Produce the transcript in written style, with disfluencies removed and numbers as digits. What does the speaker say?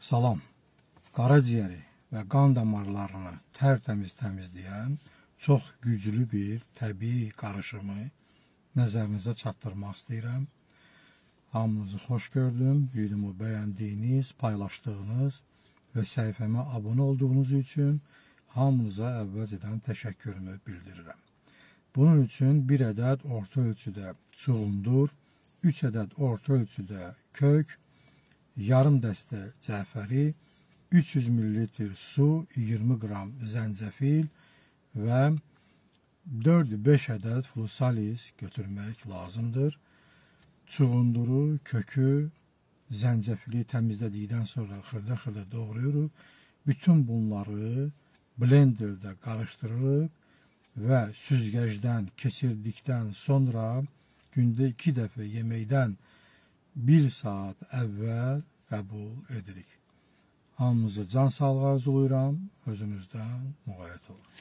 Salam. Qaraciyəri və qan damarlarını tərtəmiz təmizləyən çox güclü bir təbii qarışımı nəzərinizə çatdırmaq istəyirəm. Hamınızı xoş gördüm. Videomu bəyəndiyiniz, paylaşdığınız və səhifəmə abunə olduğunuz üçün hamınıza əvvəlcədən təşəkkürümü bildirirəm. Bunun üçün bir ədəd orta ölçüdə çuğundur, 3 ədəd orta ölçüdə kök, yarım dəstə cəfəri, 300 ml su, 20 qram zəncəfil və 4-5 ədəd flusalis götürmək lazımdır. Çuğunduru, kökü, zəncəfili təmizlədikdən sonra xırda-xırda doğrayırıq. Bütün bunları blenderdə qarışdırırıq və süzgəcdən keçirdikdən sonra gündə 2 dəfə yeməkdən 1 saat əvvəl qəbul edirik. Hamınıza can sağlığı arzulayıram. Özünüzdən müğayət olun.